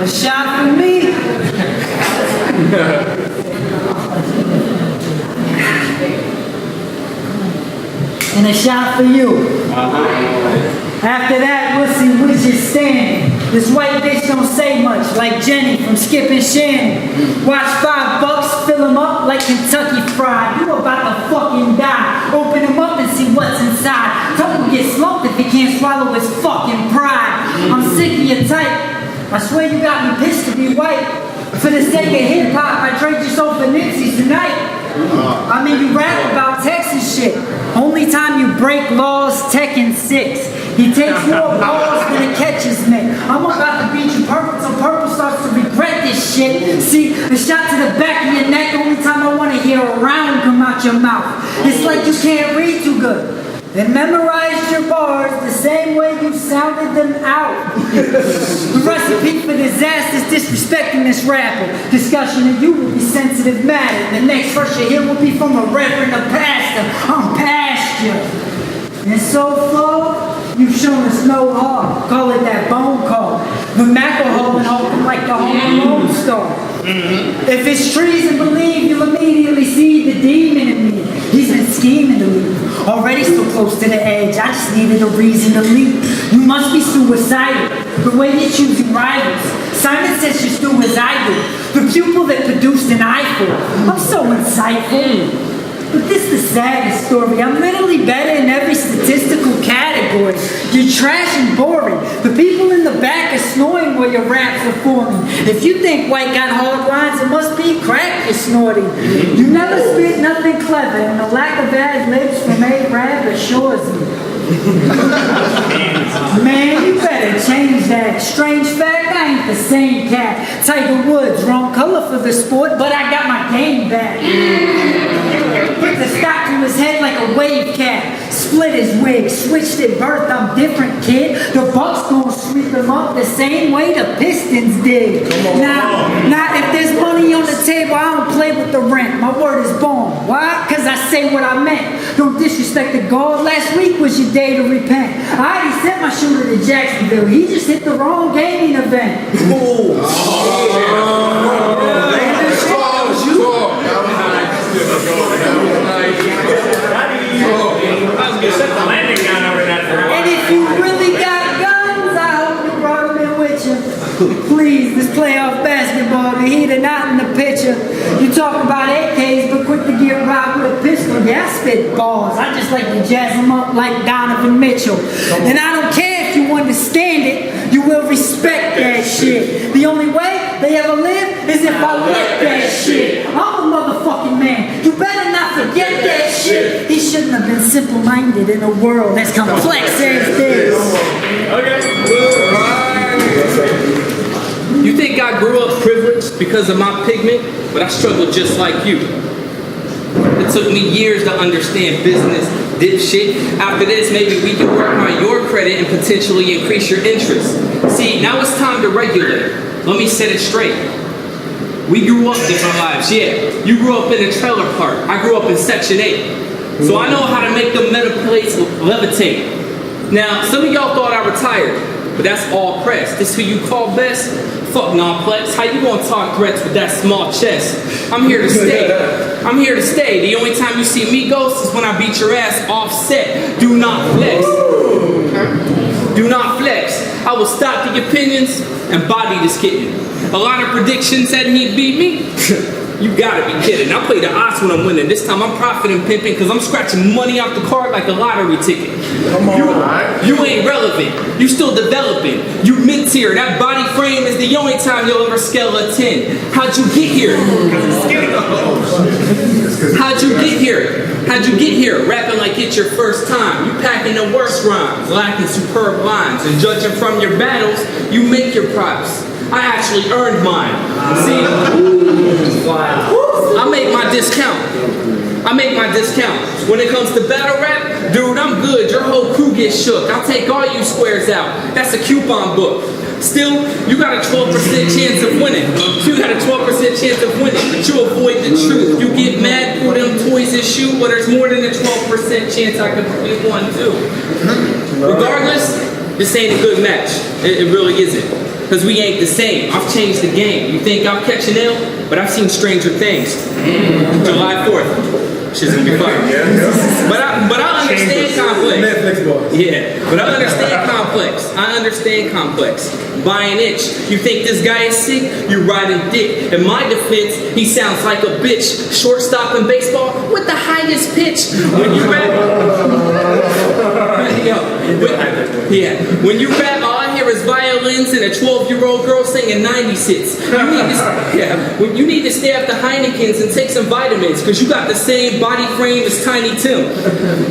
A shot for me. And a shot for you. After that, we'll see which is standing. This white bitch don't say much, like Jenny from Skip and Shannon. Watch $5, fill him up like Kentucky Fried. You about to fucking die. Open him up and see what's inside. Tell him get slumped if he can't swallow his fucking pride. I'm sick of your type. I swear you got me pissed to be white. For the sake of hip-hop, I trade your soul for Nipsey's tonight. I mean, you rap about Texas shit. Only time you break laws, Tekken 6. He takes more balls than it catches me. I'm about to beat you purple till purple starts to regret this shit. See, a shot to the back of your neck, only time I want to hear a round come out your mouth. It's like you can't read too good. Then memorize your bars the same way you sounded them out. The recipe for disaster is disrespecting this rapper. Discussion of you will be sensitive matter. The next verse you hear will be from a reverend or pastor. I'm past you. And so far, you've shown us no heart. Call it that bone call. The alcohol and open like the Home Alone star. If it's treason, believe you'll immediately see the demon in me. He's been scheming to leave. Already so close to the edge, I just needed a reason to leave. You must be suicidal, the way you're choosing rivals. Simon says just do as I do. The pupil that produced an eyeful. I'm so insightful. But this is the saddest story. I'm literally better in every statistical category. You're trash and boring. The people in the back are snoring while your raps are forming. If you think white got hard lines, it must be crack you're snorting. You never spit nothing clever, and the lack of ad libs from A-Rap assures me. Man, you better change that. Strange fact, I ain't the same cat. Tiger Woods, wrong color for the sport, but I got my game back. Put the stock to his head like a wave cat. Split his wig, switched at birth, I'm different, kid. The Bucks gon' sweep him up the same way the Pistons did. Now, if there's money on the table, I don't play with the rent. My word is born. Why? Cause I say what I meant. Don't disrespect the God. Last week was your day to repent. I already sent my shooter to Jacksonville. He just hit the wrong gaming event. And if you really got guns, I hope you brought them in with you. Please, this playoff basketball, the heat are not in the picture. You talk about AKs, but quick to get robbed with a pistol. Yeah, I spit balls. I just like to jazz them up like Donovan Mitchell. And I don't care if you understand it, you will respect that shit. The only way they ever live is if I let that shit. I'm a motherfucking man. You better not forget that shit. He shouldn't have been simple-minded in a world as complex as this. You think I grew up privileged because of my pigment, but I struggled just like you. It took me years to understand business, dipshit. After this, maybe we can work on your credit and potentially increase your interest. See, now it's time to regulate. Let me set it straight. We grew up different lives, yeah. You grew up in a trailer park. I grew up in Section 8. So I know how to make the metal plates levitate. Now, some of y'all thought I retired, but that's all press. This who you call best? Fuck non-plex. How you gonna talk threats with that small chest? I'm here to stay. I'm here to stay. The only time you see me ghost is when I beat your ass offset. Do not flex. Do not flex. I will stop the opinions and body this kitten. A lot of predictions said he'd beat me. You gotta be kidding. I play the odds when I'm winning. This time I'm profiting pimping because I'm scratching money off the card like a lottery ticket. Come on. You ain't relevant. You still developing. You mid-tier. That body frame is the only time you'll ever scale a 10. How'd you get here? How'd you get here? How'd you get here? Rapping like it's your first time. You packing the worst rhymes, lacking superb lines. And judging from your battles, you make your props. I actually earned mine. See, I make my discount. When it comes to battle rap, dude, I'm good. Your whole crew gets shook. I'll take all you squares out. That's a coupon book. Still, you got a 12% chance of winning. But you avoid the truth. You get mad, pull them toys and shoot, but there's more than a 12% chance I could complete one too. Regardless, this ain't a good match. It really isn't. Because we ain't the same. I've changed the game. You think I'll catch an L? But I've seen stranger things. July 4th. Shit's gonna be fun. But I understand complex. Yeah, but I understand complex. By an inch. You think this guy is sick? You riding dick. In my defense, he sounds like a bitch. Shortstop in baseball with the highest pitch. When you rap, when you rap, all I hear is violins and a 12-year-old girl singing 90s hits. You need to stay after Heineken's and take some vitamins, because you got the same body frame as Tiny Tim.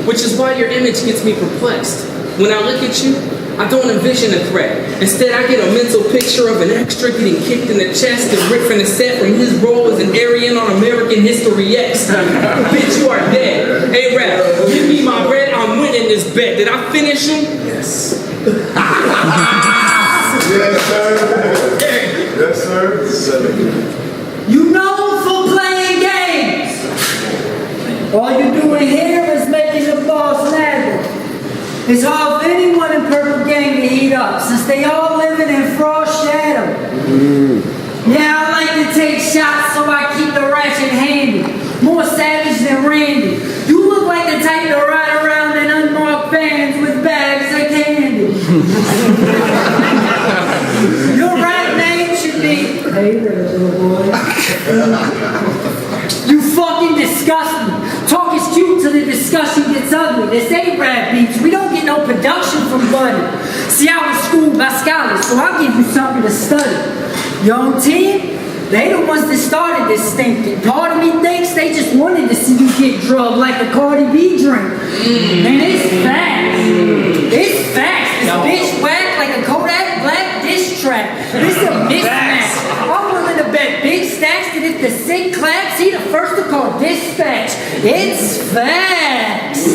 Which is why your image gets me perplexed. When I look at you, I don't envision a threat. Instead, I get a mental picture of an extra getting kicked in the chest and ripped from the set from his role as an Aryan on American History X. Bitch, you are dead. Hey, rap, give me my bread. I'm winning this bet. Did I finish him? Yes. Yes, sir. Yes, sir. You know for playing games. All you doing here is making the boss mad. It's hard for anyone in Purple Gang to heat up, since they all living in Frost Shadow. Yeah, I like to take shots, so I keep the ratchet handy. More savage than Randy. You look like the type to ride around in unmarked vans with bags of candy. Your rap name should be, hey there, little boy. You fucking disgust me. Talk is cute till the discussion gets ugly. This ain't rap beats. We don't get no production from Buddy. See, I was schooled by scholars, so I'll give you something to study. Your own team, they the ones that started this stinking. Part of me thinks they just wanted to see you get drugged like a Cardi B drink. And it's facts. It's facts. This bitch whacked like a Kodak Black diss track. This is a mismatch. I'm willing to bet big stacks that if the sick claps, he the first to call dispatch. It's facts.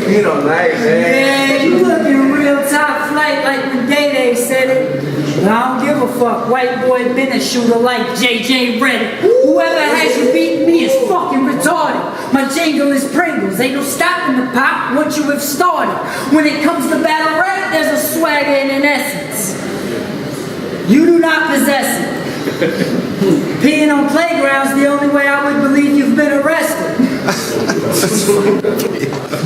You don't like that. Yeah, you looking real top flight like when Day said it. But I don't give a fuck. White boy been a shooter like JJ Reddick. Whoever has you beating me is fucking retarded. My jingle is Pringles. Ain't no stopping the pop once you have started. When it comes to battle rap, there's a swagger and an essence. You do not possess it. Peeing on playgrounds the only way I would believe you've been arrested.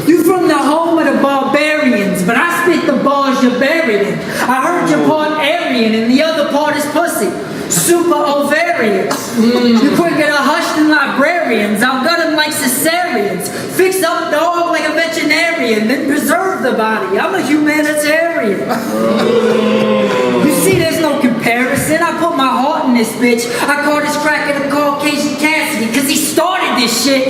You from the home of the barbarians, but I spit the bars you're buried in. I heard your part Aryan and the other part is pussy. Super ovarian. You quicker to hush than librarians. I'll gut them like cesareans. Fix up dog like a veterinarian, then preserve the body. I'm a humanitarian. You see, there's no comparison. I put my heart in this bitch. I call this cracker the Caucasian Cassidy, because he started this shit.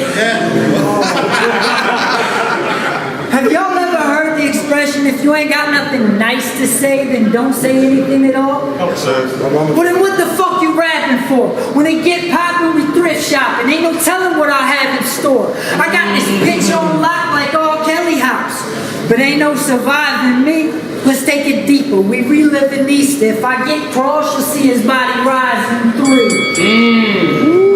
Have y'all ever heard the expression, if you ain't got nothing nice to say, then don't say anything at all? No, sir. Well, then what the fuck you rapping for? When it get poppin', we thrift shopping. Ain't no telling what I have in store. I got this bitch on lock like R. Kelly house. But ain't no surviving me. Let's take it deeper. We reliving Easter. If I get crossed, you'll see his body rise in 3.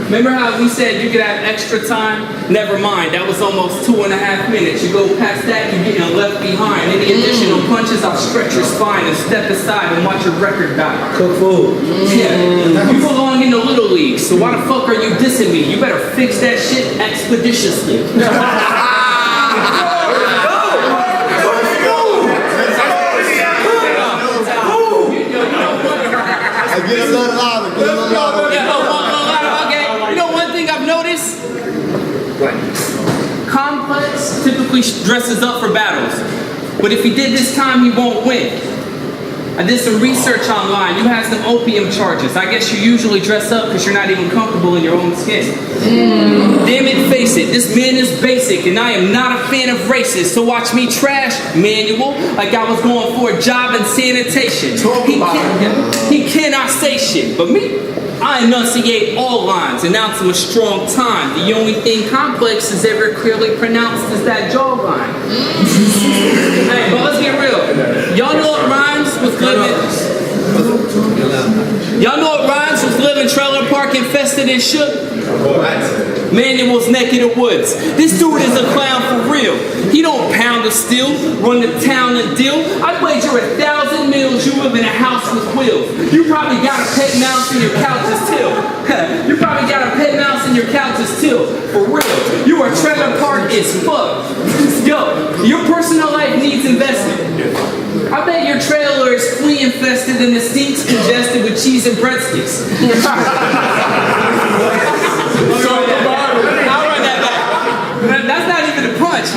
Remember how we said you could have extra time? Never mind, that was almost 2.5 minutes. You go past that, you're getting left behind. Any additional punches, I'll stretch your spine and step aside and watch your record die. Cook food. Yeah, you belong in the Little League, so why the fuck are you dissing me? You better fix that shit expeditiously. Get a little louder, get a little louder. Okay, you know one thing I've noticed? What? Complex to typically dresses up for battles. But if he did this time, he won't win. I did some research online. You have some opium charges. I guess you usually dress up because you're not even comfortable in your own skin. Damn it, face it. This man is basic, and I am not a fan of races. So watch me trash Manual like I was going for a job in sanitation. He cannot say shit, but me, I enunciate all lines, announce him a strong time. The only thing complex is ever clearly pronounced is that jawline. Hey, but let's get real. Y'all know what rhymes with living? Y'all know what rhymes with living trailer park infested and shook? Manual's neck in the woods. This dude is a clown for real. He don't pound or steal, run the town and deal. I'd wager 1,000 meals you live in a house with wheels. You probably got a pet mouse in your couch's till. You probably got a pet mouse in your couch's till. For real. Your trailer park is fucked. Yo, your personal life needs investment. I bet your trailer is flea infested and the stinks congested with cheese and breadsticks. I'll run that back. That's not even a punch.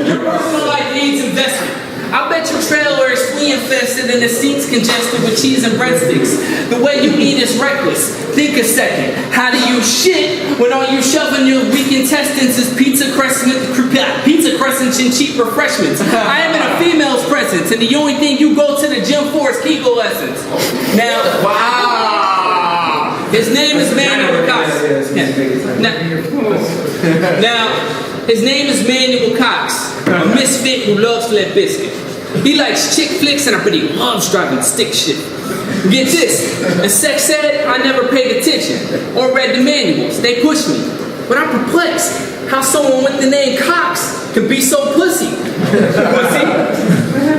Your personal life needs investment. I bet your trailer is flea infested and the seats congested with cheese and breadsticks. The way you eat is reckless. Think a second. How do you shit when all you shove in your weak intestines is pizza crescent and cheap refreshments? I am in a female's presence, and the only thing you go to the gym for is Kegel lessons. Now, wow. His name is Manual Cox. Now, his name is Manual Cox, a misfit who loves Limp Bizkit. He likes chick flicks, and I bet he loves driving stick shit. Get this, in sex ed, I never paid attention or read the manuals. They pushed me. But I'm perplexed how someone with the name Cox can be so pussy.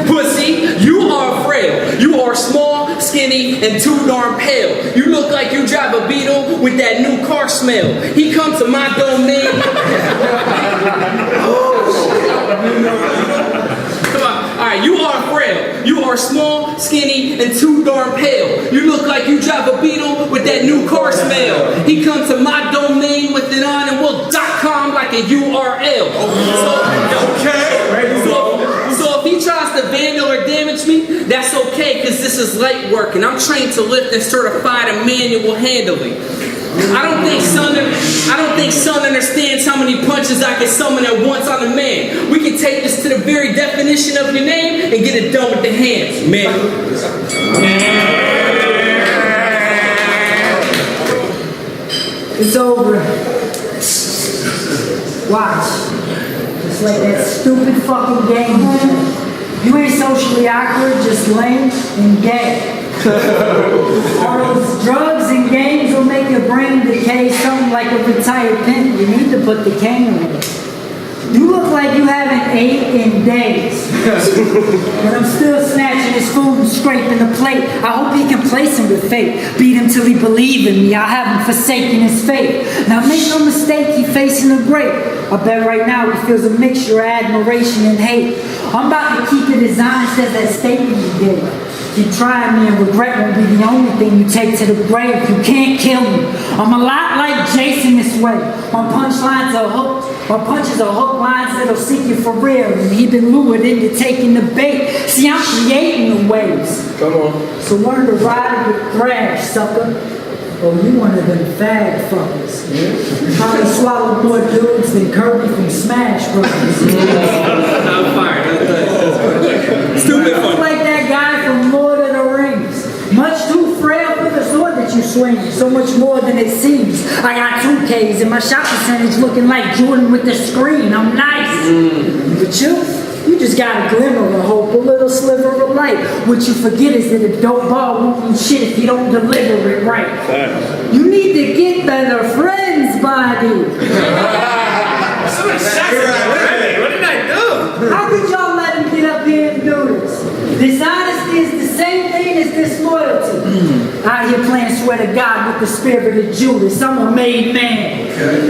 Pussy, you are frail. You are small, skinny, and too darn pale. You look like you drive a Beetle with that new car smell. He comes to my domain. Come on. Alright, you are frail. You are small, skinny, and too darn pale. You look like you drive a Beetle with that new car smell. He comes to my domain with an on and will.com like a URL. So if he tries to vandal or damage me, that's okay, because this is light work and I'm trained to lift and certified in manual handling. I don't think son understands how many punches I can summon at once on a man. We can take this to the very definition of your name and get it done with the hands, man. It's over. Watch. Just like that stupid fucking game. You ain't socially awkward, just lame and gay. All those drugs and games will make your brain decay, something like a retired pimp. You need to put the cane away. You look like you haven't ate in days. But I'm still snatching his food and scraping the plate. I hope he can place him with fate. Beat him till he believe in me. I haven't forsaken his faith. Now make no mistake, he facing a great. I bet right now he feels a mixture of admiration and hate. I'm about to keep it as honest as that statement you gave. Keep trying me and regret won't be the only thing you take to the grave. You can't kill me. I'm a lot like Jason this way. My punchlines are hooked. My punches are hook lines that'll seek you for real. And he been lured into taking the bait. See, I'm creating the waves. Come on. So learn to ride with thrash, sucker. Oh, you one of them fag fuckers. Probably swallowed more dudes than Kirby from Smash Bros. I'm fired. Stupid fun. Like that guy from Lord of the Rings. Much too frail for the sword that you swing. So much more than it seems. I got 2 Ks and my shot percentage looking like Jordan with the screen. I'm nice. But you just got a glimmer of hope, a little sliver of light. What you forget is that a dope ball won't mean shit if you don't deliver it right. You need to get better friends, buddy. What did I do? How could y'all let him get up here and do this? Dishonesty is the same thing as disloyalty. Out here playing swear to God with the spirit of Judas. I'm a made man.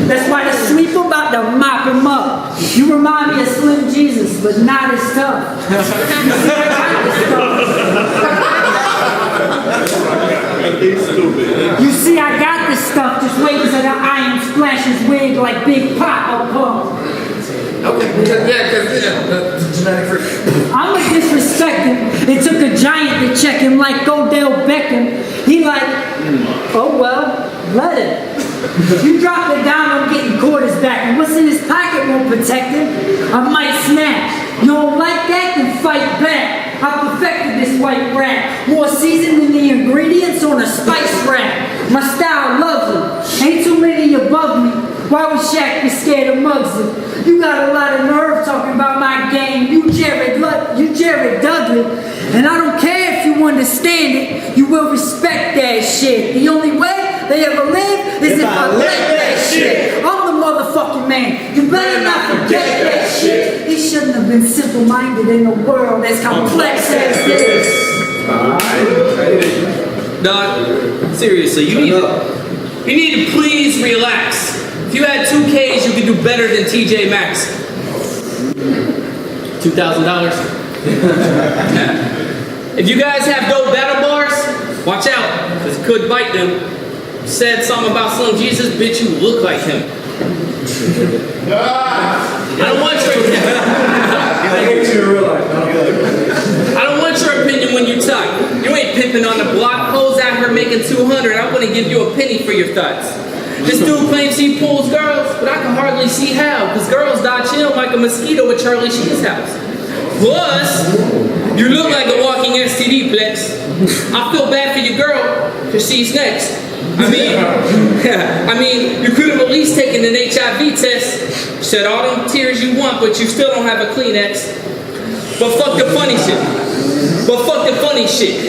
That's why the sweep about to mop him up. You remind me of Slim Jesus, but not as tough. You see, I got this stuff. Just wait until the iron splashes wig like Big Pop up. Genetic freak. I'ma disrespect him. It took a giant to check him like Odell Beckham. He like, oh well, let it. You drop it down, I'm getting quarters back. And what's in his pocket won't protect him. I might snatch. You don't like that, then fight back. I perfected this white rat. More seasoned than the ingredients on a spice rack. My style lovely. Ain't too many above me. Why would Shaq be scared of Muggsy? You got a lot of nerve talking about my game. You Jared Dudley. And I don't care if you understand it. You will respect that shit. The only way they ever live is if I let that shit. I'm the motherfucking man. You better not forget that shit. He shouldn't have been simple-minded in a world as complex as this. Dog, seriously, you need to please relax. If you had 2 Ks, you could do better than TJ Maxx. $2,000. If you guys have dope battle bars, watch out, because it could bite them. Said something about Slim Jesus, bitch, you look like him. I don't want your opinion when you talk. You ain't pimping on the block. Hoes out here making 200. I wouldn't give you a penny for your thoughts. This dude claims he pulls girls, but I can hardly see how, because girls dodge him like a mosquito at Charlie Sheen's house. Plus, you look like a walking STD flex. I feel bad for your girl, because she's next. I mean, you could have at least taken an HIV test, shed all them tears you want, but you still don't have a Kleenex. But fuck the funny shit.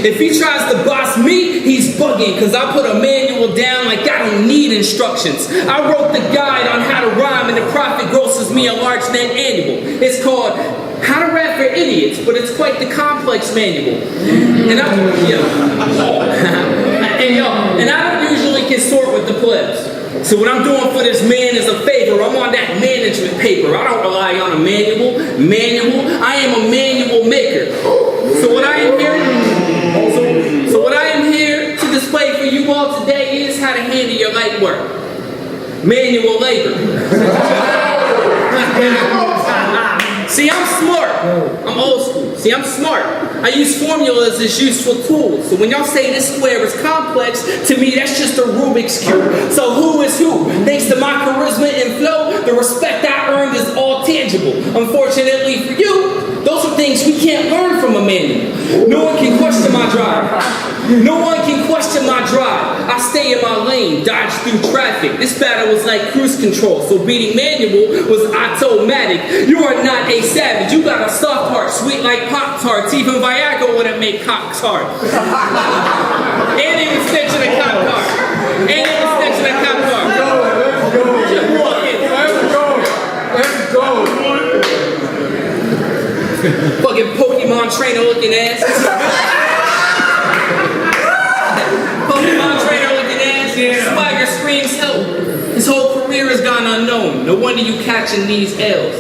If he tries to boss me, he's bugging, because I put a manual down like I don't need instructions. I wrote the guide on how to rhyme, and the profit grosses me a large net annual. It's called How to Rap for Idiots, but it's quite the complex manual. And I don't usually consort with the plebs. So what I'm doing for this man is a favor. I'm on that management paper. I don't rely on a manual. I am a manual maker. So what I am here to display for you all today is how to handle your light work. Manual labor. See, I'm smart. I'm old school. See, I'm smart. I use formulas as useful tools. So when y'all say this square is complex, to me that's just a Rubik's Cube. So who is who? Thanks to my charisma and flow, the respect I earned is all tangible. Unfortunately for you, those are things we can't learn from a manual. No one can question my drive. I stay in my lane, dodge through traffic. This battle was like cruise control, so beating manual was automatic. You are not a savage. You got a soft heart, sweet like Pop-Tarts. Even Viagra wouldn't make cocks hard. And it was stitching a cop car. Fucking Pokemon trainer looking ass. Swagger screams help. His whole career has gone unknown. No wonder you catching these L's.